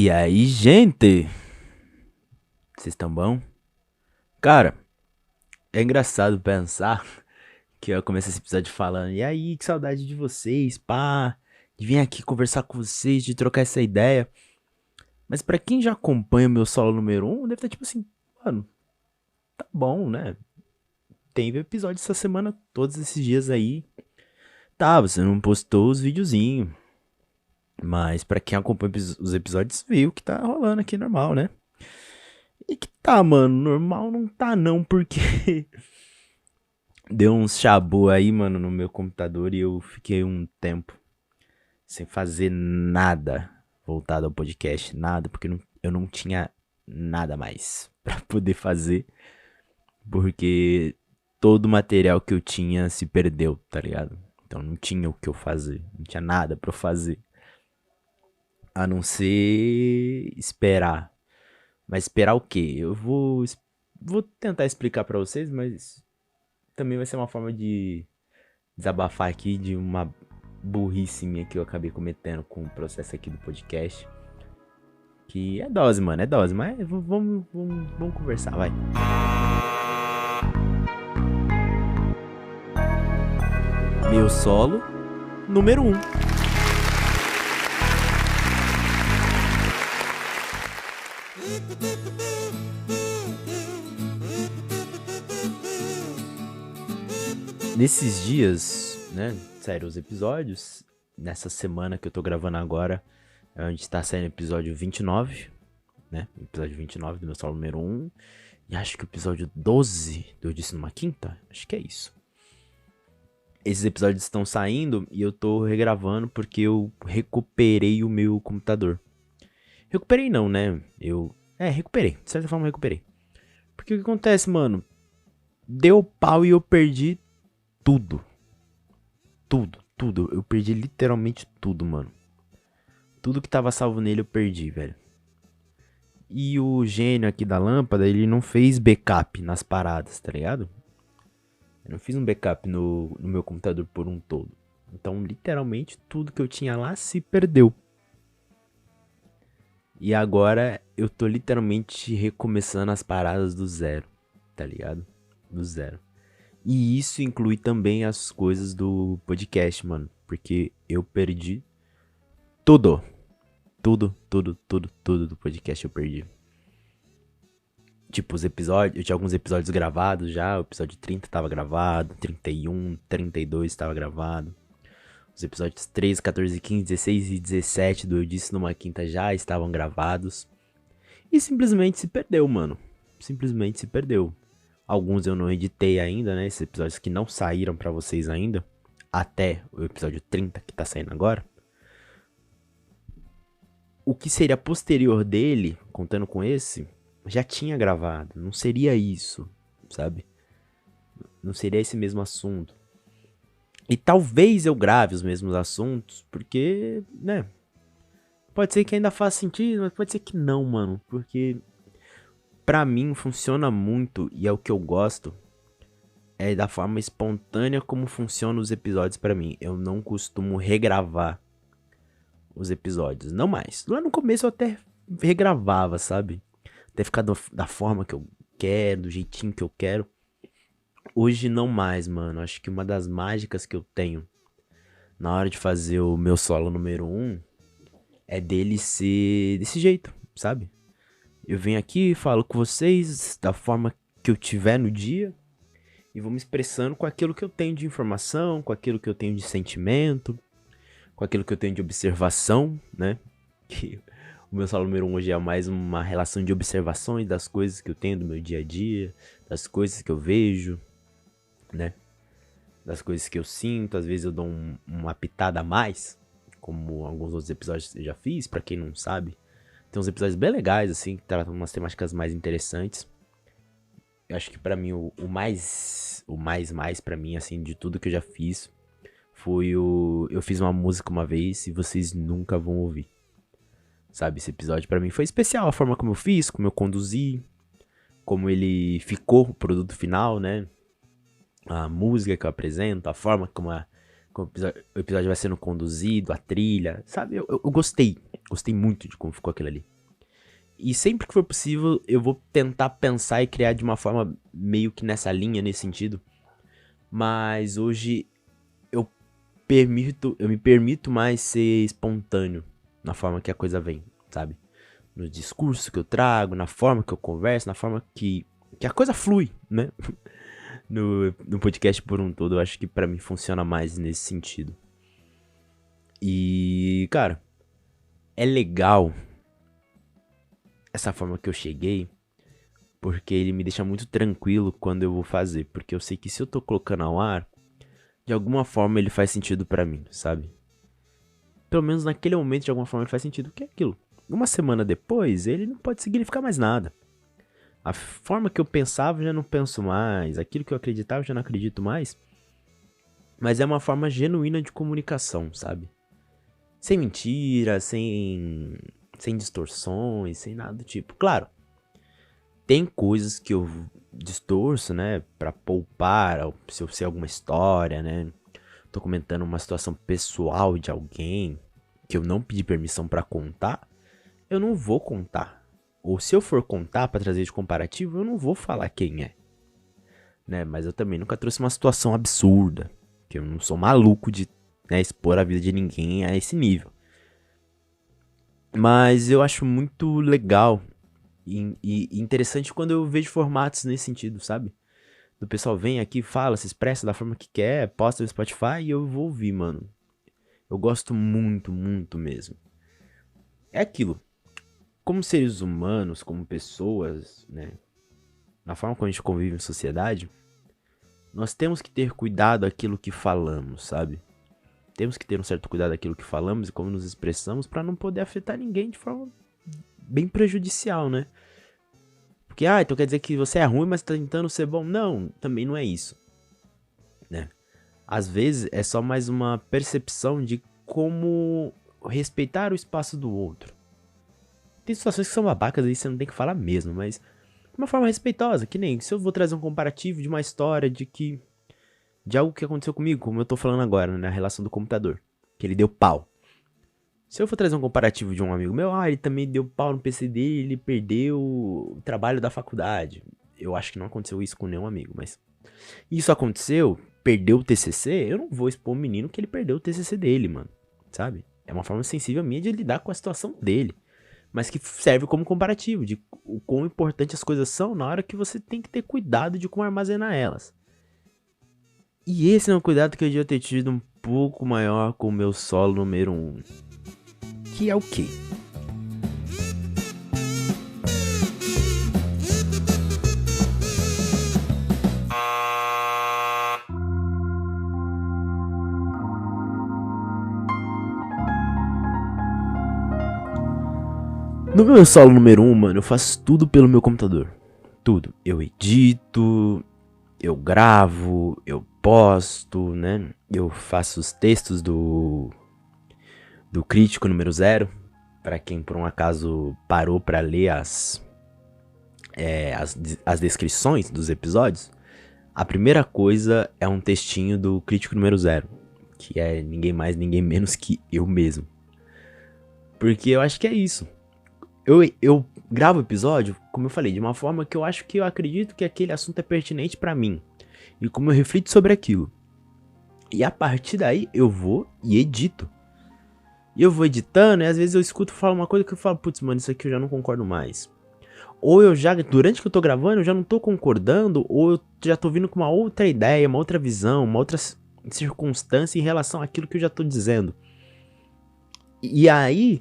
E aí, gente? Vocês estão bom? Cara, é engraçado pensar que eu comecei esse episódio falando, e aí, que saudade de vocês, pá, de vir aqui conversar com vocês, de trocar essa ideia. Mas pra quem já acompanha o meu solo número um, deve estar tipo assim, mano, tá bom, né? Teve episódio essa semana, todos esses dias aí. Tá, você não postou os videozinhos. Mas pra quem acompanha os episódios, viu que tá rolando aqui normal, né? E que tá, mano, normal não tá não, porque deu uns chabu aí, mano, no meu computador e eu fiquei um tempo sem fazer nada voltado ao podcast, nada, porque eu não tinha nada mais pra poder fazer, porque todo o material que eu tinha se perdeu, tá ligado? Então não tinha o que eu fazer, não tinha nada pra eu fazer, a não ser esperar. Mas esperar o quê? Vou tentar explicar pra vocês, mas também vai ser uma forma de desabafar aqui de uma burrice minha que eu acabei cometendo com o processo aqui do podcast. Que é dose, mano, é dose, mas vamos conversar, vai. Meu solo número um. Nesses dias, né, saíram os episódios. Nessa semana que eu tô gravando agora, é onde tá saindo o episódio 29, né? Episódio 29 do meu solo número um. E acho que o episódio 12 do Eu Disse Numa Quinta, acho que é isso. Esses episódios estão saindo e eu tô regravando porque eu recuperei o meu computador. Recuperei não, né? Recuperei. De certa forma, recuperei. Porque o que acontece, mano? Deu pau e eu perdi tudo. Tudo. Eu perdi literalmente tudo, mano. Tudo que tava salvo nele eu perdi, velho. E o gênio aqui da lâmpada, ele não fez backup nas paradas, tá ligado? Eu não fiz um backup no meu computador por um todo. Então, literalmente, tudo que eu tinha lá se perdeu. E agora eu tô literalmente recomeçando as paradas do zero, tá ligado? Do zero. E isso inclui também as coisas do podcast, mano. Porque eu perdi tudo. Tudo do podcast eu perdi. Tipo, os episódios, eu tinha alguns episódios gravados já, o episódio 30 tava gravado, 31, 32 tava gravado. Os episódios 13, 14, 15, 16 e 17 do Eu Disse Numa Quinta já estavam gravados. E simplesmente se perdeu, mano. Simplesmente se perdeu. Alguns eu não editei ainda, né? Esses episódios que não saíram pra vocês ainda. Até o episódio 30 que tá saindo agora. O que seria posterior dele, contando com esse, já tinha gravado. Não seria isso, sabe? Não seria esse mesmo assunto. E talvez eu grave os mesmos assuntos, porque, né? Pode ser que ainda faça sentido, mas pode ser que não, mano. Porque pra mim funciona muito, e é o que eu gosto, é da forma espontânea como funcionam os episódios pra mim. Eu não costumo regravar os episódios, não mais. Lá no começo eu até regravava, sabe? Até ficar da forma que eu quero, do jeitinho que eu quero. Hoje não mais, mano. Acho que uma das mágicas que eu tenho na hora de fazer o meu solo número um é dele ser desse jeito, sabe? Eu venho aqui, falo com vocês da forma que eu tiver no dia e vou me expressando com aquilo que eu tenho de informação, com aquilo que eu tenho de sentimento, com aquilo que eu tenho de observação, né? Que o meu solo número um hoje é mais uma relação de observações das coisas que eu tenho do meu dia a dia, das coisas que eu vejo, né? Das coisas que eu sinto, às vezes eu dou uma pitada a mais, como alguns outros episódios que eu já fiz, pra quem não sabe. Tem uns episódios bem legais, assim, que tratam umas temáticas mais interessantes. Eu acho que pra mim o mais pra mim, assim, de tudo que eu já fiz, foi eu fiz uma música uma vez e vocês nunca vão ouvir. Sabe, esse episódio pra mim foi especial, a forma como eu fiz, como eu conduzi, como ele ficou, o produto final, né? A música que eu apresento, a forma como o episódio vai sendo conduzido, a trilha, sabe? Eu gostei. Gostei muito de como ficou aquilo ali. E sempre que for possível, eu vou tentar pensar e criar de uma forma meio que nessa linha, nesse sentido. Mas hoje eu eu me permito mais ser espontâneo na forma que a coisa vem, sabe? No discurso que eu trago, na forma que eu converso, na forma que a coisa flui, né? No podcast por um todo, eu acho que pra mim funciona mais nesse sentido. E, cara, é legal essa forma que eu cheguei, porque ele me deixa muito tranquilo quando eu vou fazer, porque eu sei que se eu tô colocando ao ar, de alguma forma ele faz sentido pra mim, sabe? Pelo menos naquele momento, de alguma forma ele faz sentido, que é aquilo. Uma semana depois, ele não pode significar mais nada. A forma que eu pensava, eu já não penso mais. Aquilo que eu acreditava, eu já não acredito mais. Mas é uma forma genuína de comunicação, sabe? Sem mentira, sem distorções, sem nada do tipo. Claro, tem coisas que eu distorço, né? Pra poupar, se eu sei alguma história, né? Tô comentando uma situação pessoal de alguém que eu não pedi permissão pra contar, eu não vou contar. Ou se eu for contar pra trazer de comparativo, eu não vou falar quem é, né? Mas eu também nunca trouxe uma situação absurda, que eu não sou maluco de, né, expor a vida de ninguém a esse nível. Mas eu acho muito legal e interessante quando eu vejo formatos nesse sentido, sabe? O pessoal vem aqui, fala, se expressa da forma que quer, posta no Spotify e eu vou ouvir, mano. Eu gosto muito, muito mesmo. É aquilo. Como seres humanos, como pessoas, né? Na forma como a gente convive em sociedade, nós temos que ter cuidado aquilo que falamos, sabe? Temos que ter um certo cuidado daquilo que falamos e como nos expressamos pra não poder afetar ninguém de forma bem prejudicial, né? Porque, então quer dizer que você é ruim, mas tá tentando ser bom. Não, também não é isso, né? Às vezes é só mais uma percepção de como respeitar o espaço do outro. Tem situações que são babacas aí você não tem que falar mesmo, mas de uma forma respeitosa, que nem se eu vou trazer um comparativo de uma história de algo que aconteceu comigo, como eu tô falando agora, né, na relação do computador, que ele deu pau. Se eu for trazer um comparativo de um amigo meu, ele também deu pau no PC dele, ele perdeu o trabalho da faculdade. Eu acho que não aconteceu isso com nenhum amigo, mas isso aconteceu, perdeu o TCC, eu não vou expor o menino que ele perdeu o TCC dele, mano, sabe? É uma forma sensível minha de lidar com a situação dele, mas que serve como comparativo de o quão importante as coisas são na hora que você tem que ter cuidado de como armazenar elas. E esse é um cuidado que eu devia ter tido um pouco maior com o meu solo número 1. Que é o quê? No meu solo número 1, mano, eu faço tudo pelo meu computador. Tudo. Eu edito, eu gravo, eu posto, né? Eu faço os textos do crítico número 0. Pra quem por um acaso parou pra ler as descrições dos episódios, a primeira coisa é um textinho do crítico número 0, que é ninguém mais, ninguém menos que eu mesmo. Porque eu acho que é isso. Eu gravo o episódio, como eu falei, de uma forma que eu acho que eu acredito que aquele assunto é pertinente pra mim. E como eu reflito sobre aquilo. E a partir daí eu vou e edito. E eu vou editando e às vezes eu escuto e falo uma coisa que eu falo, putz, mano, isso aqui eu já não concordo mais. Ou eu já, durante que eu tô gravando, eu já não tô concordando, ou eu já tô vindo com uma outra ideia, uma outra visão, uma outra circunstância em relação àquilo que eu já tô dizendo. E aí,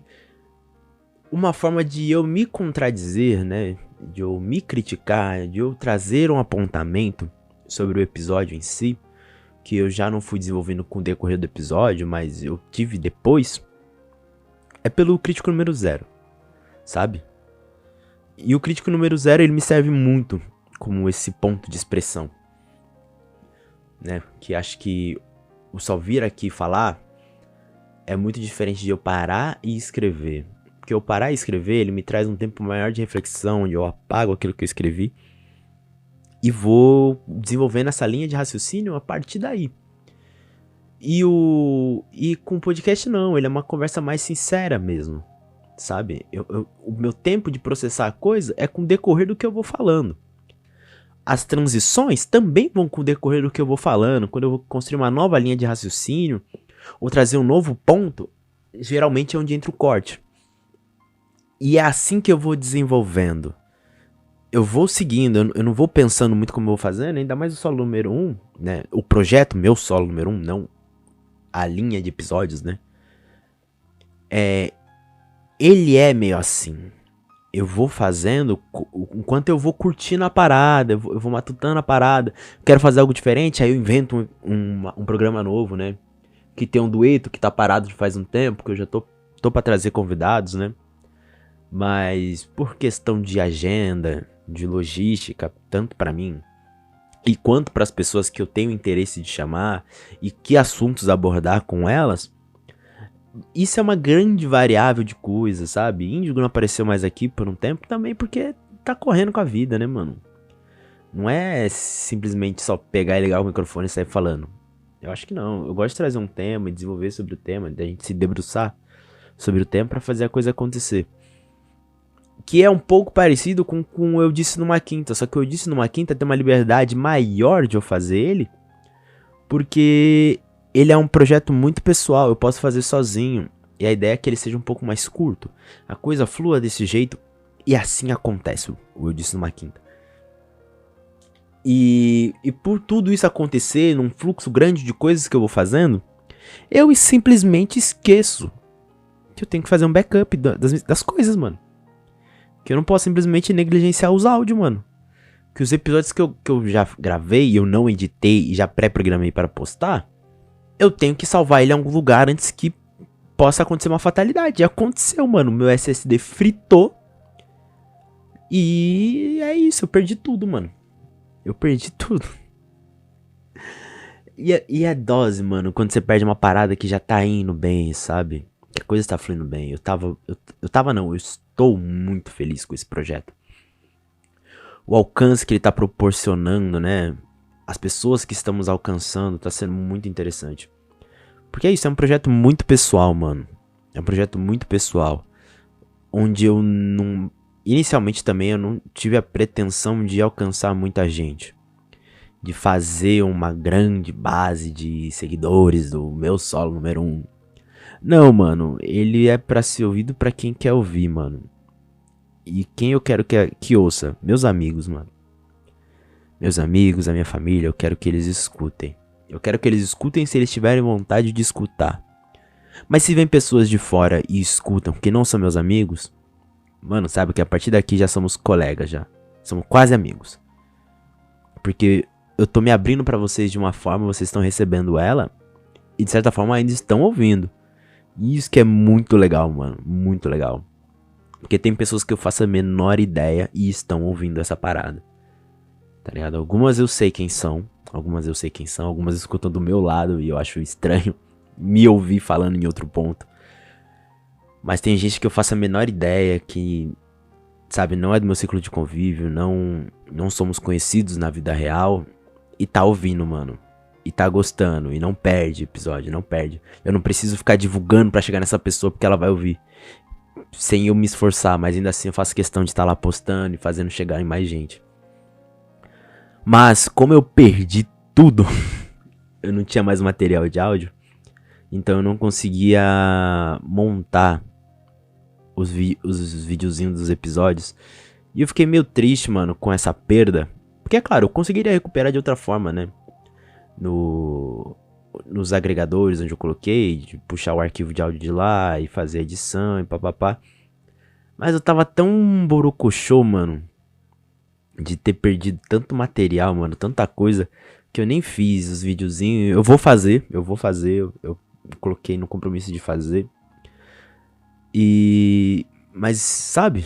uma forma de eu me contradizer, né, de eu me criticar, de eu trazer um apontamento sobre o episódio em si, que eu já não fui desenvolvendo com o decorrer do episódio, mas eu tive depois, é pelo crítico número 0, sabe? E o crítico número 0, ele me serve muito como esse ponto de expressão, né? Que acho que o só vir aqui falar é muito diferente de eu parar e escrever. Porque eu parar e escrever, ele me traz um tempo maior de reflexão, onde eu apago aquilo que eu escrevi e vou desenvolvendo essa linha de raciocínio a partir daí. E com o podcast não, ele é uma conversa mais sincera mesmo, sabe? O meu tempo de processar a coisa é com o decorrer do que eu vou falando. As transições também vão com o decorrer do que eu vou falando. Quando eu vou construir uma nova linha de raciocínio, ou trazer um novo ponto, geralmente é onde entra o corte. E é assim que eu vou desenvolvendo. Eu vou seguindo, eu não vou pensando muito como eu vou fazendo, ainda mais o solo número 1, né? O projeto, meu solo número 1, não a linha de episódios, né? Ele é meio assim. Eu vou fazendo enquanto eu vou curtindo a parada, eu vou matutando a parada. Quero fazer algo diferente, aí eu invento um programa novo, né? Que tem um dueto que tá parado de faz um tempo, que eu já tô pra trazer convidados, né? Mas por questão de agenda, de logística, tanto pra mim e quanto para as pessoas que eu tenho interesse de chamar e que assuntos abordar com elas, isso é uma grande variável de coisas, sabe? Índigo não apareceu mais aqui por um tempo também porque tá correndo com a vida, né, mano? Não é simplesmente só pegar e ligar o microfone e sair falando. Eu acho que não. Eu gosto de trazer um tema e desenvolver sobre o tema, da gente se debruçar sobre o tema pra fazer a coisa acontecer. Que é um pouco parecido com o Eu Disse Numa Quinta. Só que o Eu Disse Numa Quinta tem uma liberdade maior de eu fazer ele, porque ele é um projeto muito pessoal, eu posso fazer sozinho. E a ideia é que ele seja um pouco mais curto. A coisa flua desse jeito e assim acontece o Eu Disse Numa Quinta. E por tudo isso acontecer, num fluxo grande de coisas que eu vou fazendo, eu simplesmente esqueço que eu tenho que fazer um backup das coisas, mano. Que eu não posso simplesmente negligenciar os áudios, mano. Que os episódios que eu já gravei, eu não editei e já pré-programei para postar, eu tenho que salvar ele em algum lugar antes que possa acontecer uma fatalidade. E aconteceu, mano. Meu SSD fritou. E é isso, eu perdi tudo, mano. Eu perdi tudo. E a dose, mano, quando você perde uma parada que já tá indo bem, sabe? Que a coisa tá fluindo bem. Eu estou muito feliz com esse projeto. O alcance que ele tá proporcionando, né? As pessoas que estamos alcançando, tá sendo muito interessante. Porque é isso, é um projeto muito pessoal, mano. É um projeto muito pessoal. Onde eu não... Inicialmente também eu não tive a pretensão de alcançar muita gente. De fazer uma grande base de seguidores do meu solo número 1. Não, mano. Ele é pra ser ouvido pra quem quer ouvir, mano. E quem eu quero que ouça? Meus amigos, mano. Meus amigos, a minha família, eu quero que eles escutem. Eu quero que eles escutem se eles tiverem vontade de escutar. Mas se vem pessoas de fora e escutam que não são meus amigos, mano, sabe que a partir daqui já somos colegas já. Somos quase amigos. Porque eu tô me abrindo pra vocês de uma forma, vocês estão recebendo ela e de certa forma ainda estão ouvindo. E isso que é muito legal, mano, muito legal. Porque tem pessoas que eu faço a menor ideia e estão ouvindo essa parada. Tá ligado? Algumas eu sei quem são, algumas escutam do meu lado e eu acho estranho me ouvir falando em outro ponto. Mas tem gente que eu faço a menor ideia, que, sabe, não é do meu ciclo de convívio, não somos conhecidos na vida real e tá ouvindo, mano. E tá gostando, e não perde episódio, não perde. Eu não preciso ficar divulgando pra chegar nessa pessoa porque ela vai ouvir. Sem eu me esforçar, mas ainda assim eu faço questão de estar lá postando e fazendo chegar em mais gente. Mas como eu perdi tudo, eu não tinha mais material de áudio, então eu não conseguia montar os videozinhos dos episódios. E eu fiquei meio triste, mano, com essa perda. Porque, é claro, eu conseguiria recuperar de outra forma, né? Nos agregadores onde eu coloquei, de puxar o arquivo de áudio de lá e fazer a edição e papapá. Mas eu tava tão borocochô, mano, de ter perdido tanto material, mano, tanta coisa, que eu nem fiz os videozinhos. Eu vou fazer, eu coloquei no compromisso de fazer. Mas, sabe,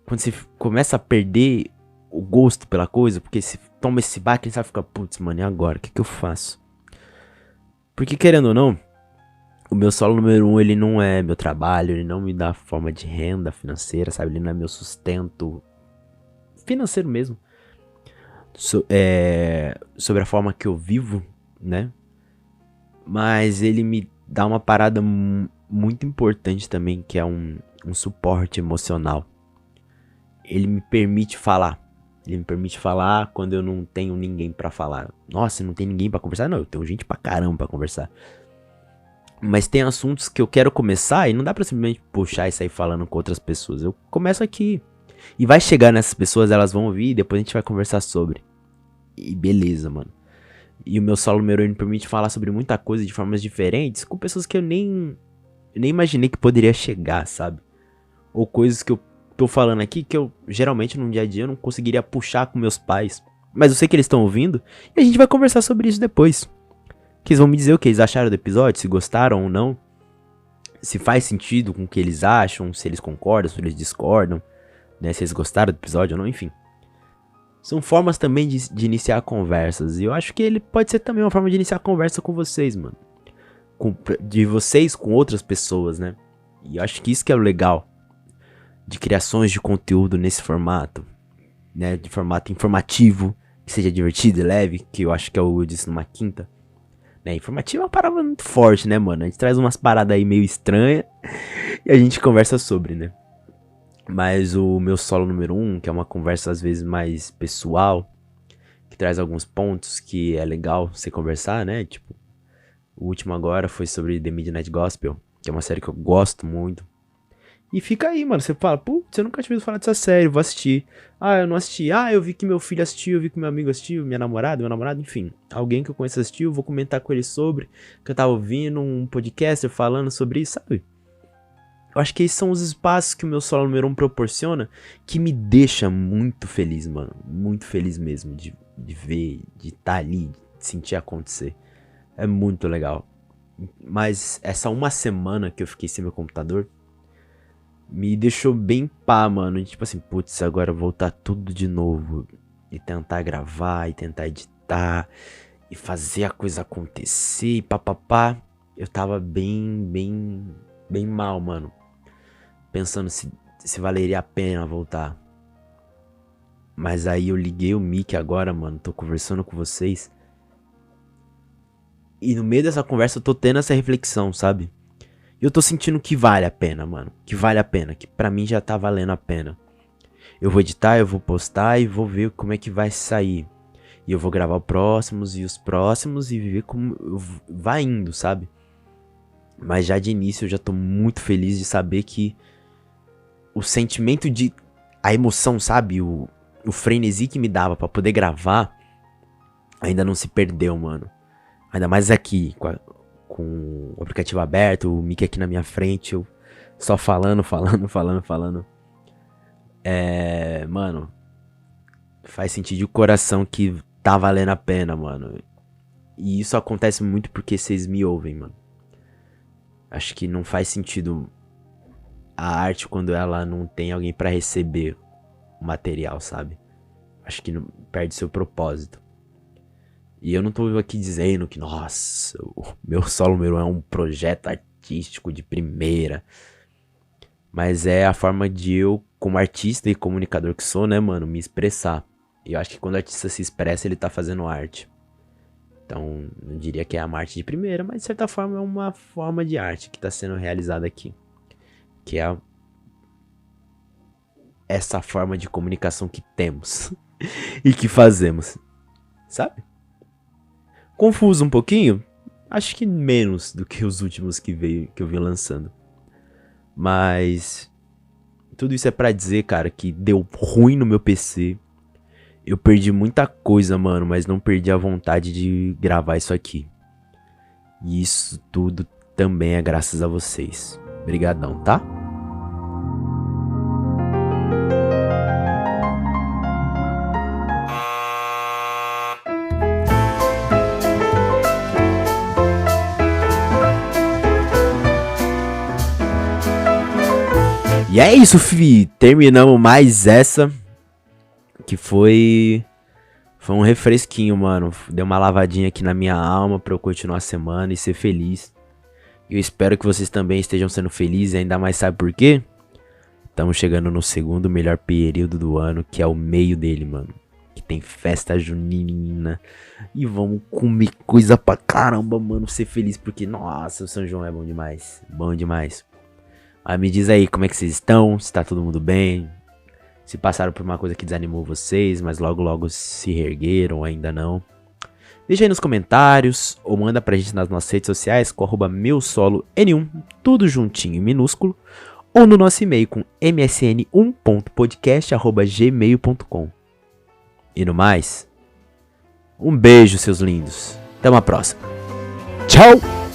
quando você começa a perder o gosto pela coisa, porque você toma esse baque e você fica, putz, mano, e agora? O que eu faço? Porque, querendo ou não, o meu solo número 1, ele não é meu trabalho, ele não me dá forma de renda financeira, sabe? Ele não é meu sustento financeiro mesmo. Sobre a forma que eu vivo, né? Mas ele me dá uma parada muito importante também, que é um suporte emocional. Ele me permite falar. Ele me permite falar quando eu não tenho ninguém pra falar. Nossa, não tem ninguém pra conversar? Não, eu tenho gente pra caramba pra conversar. Mas tem assuntos que eu quero começar e não dá pra simplesmente puxar e sair falando com outras pessoas. Eu começo aqui. E vai chegar nessas pessoas, elas vão ouvir e depois a gente vai conversar sobre. E beleza, mano. E o meu solo número 1 me permite falar sobre muita coisa de formas diferentes com pessoas que eu nem imaginei que poderia chegar, sabe? Ou coisas que eu tô falando aqui que eu geralmente no dia a dia eu não conseguiria puxar com meus pais. Mas eu sei que eles estão ouvindo e a gente vai conversar sobre isso depois. Que eles vão me dizer o que eles acharam do episódio, se gostaram ou não. Se faz sentido com o que eles acham, se eles concordam, se eles discordam, né? Se eles gostaram do episódio ou não, enfim. São formas também de iniciar conversas. E eu acho que ele pode ser também uma forma de iniciar conversa com vocês, mano. De vocês com outras pessoas, né? E eu acho que isso que é o legal de criações de conteúdo nesse formato, né? De formato informativo, que seja divertido e leve, que eu acho que eu disse numa quinta. Né? Informativo é uma parada muito forte, né, mano? A gente traz umas paradas aí meio estranhas e a gente conversa sobre, né? Mas o meu solo número 1, que é uma conversa às vezes mais pessoal, que traz alguns pontos que é legal você conversar, né? Tipo, o último agora foi sobre The Midnight Gospel, que é uma série que eu gosto muito. E fica aí, mano, você fala, putz, eu nunca tinha ouvido falar dessa série, vou assistir. Ah, eu não assisti. Ah, eu vi que meu filho assistiu, eu vi que meu amigo assistiu, minha namorada, meu namorado, enfim. Alguém que eu conheço assistiu, vou comentar com ele sobre, que eu tava ouvindo um podcaster falando sobre isso, sabe? Eu acho que esses são os espaços que o meu solo número 1 proporciona, que me deixa muito feliz, mano. Muito feliz mesmo de ver, de estar ali, de sentir acontecer. É muito legal. Mas essa uma semana que eu fiquei sem meu computador me deixou bem pá, mano. Tipo assim, putz, agora voltar tudo de novo. E tentar gravar, e tentar editar, e fazer a coisa acontecer, e papapá. Eu tava bem mal, mano. Pensando se valeria a pena voltar. Mas aí eu liguei o mic agora, mano. Tô conversando com vocês. E no meio dessa conversa eu tô tendo essa reflexão, sabe? E eu tô sentindo que vale a pena, mano. Que vale a pena. Que pra mim já tá valendo a pena. Eu vou editar, eu vou postar e vou ver como é que vai sair. E eu vou gravar os próximos e ver como vai indo, sabe? Mas já de início eu já tô muito feliz de saber que o sentimento de... a emoção, sabe? O frenesi que me dava pra poder gravar ainda não se perdeu, mano. Ainda mais aqui, com o aplicativo aberto, o mic aqui na minha frente, eu só falando. Mano, faz sentir de coração que tá valendo a pena, mano. E isso acontece muito porque vocês me ouvem, mano. Acho que não faz sentido a arte quando ela não tem alguém pra receber o material, sabe? Acho que perde seu propósito. E eu não tô aqui dizendo que, nossa, o meu solo número é um projeto artístico de primeira. Mas é a forma de eu, como artista e comunicador que sou, né, mano, me expressar. E eu acho que quando o artista se expressa, ele tá fazendo arte. Então, não diria que é uma arte de primeira, mas de certa forma é uma forma de arte que tá sendo realizada aqui. Que é essa forma de comunicação que temos e que fazemos, sabe? Confuso um pouquinho? Acho que menos do que os últimos que eu vim lançando. Mas tudo isso é pra dizer, cara, que deu ruim no meu PC. Eu perdi muita coisa, mano, mas não perdi a vontade de gravar isso aqui. E isso tudo também é graças a vocês. Obrigadão, tá? E é isso, fi. Terminamos mais essa. Que foi um refresquinho, mano. Deu uma lavadinha aqui na minha alma pra eu continuar a semana e ser feliz. E eu espero que vocês também estejam sendo felizes. Ainda mais, sabe por quê? Estamos chegando no segundo melhor período do ano, que é o meio dele, mano. Que tem festa junina. E vamos comer coisa pra caramba, mano. Ser feliz porque, nossa, o São João é bom demais. Bom demais. Aí me diz aí como é que vocês estão, se tá todo mundo bem. Se passaram por uma coisa que desanimou vocês, mas logo logo se reergueram, ainda não. Deixa aí nos comentários, ou manda pra gente nas nossas redes sociais com @meuSoloN1, tudo juntinho em minúsculo, ou no nosso e-mail com msn1.podcast@gmail.com. E no mais, um beijo, seus lindos. Até uma próxima. Tchau!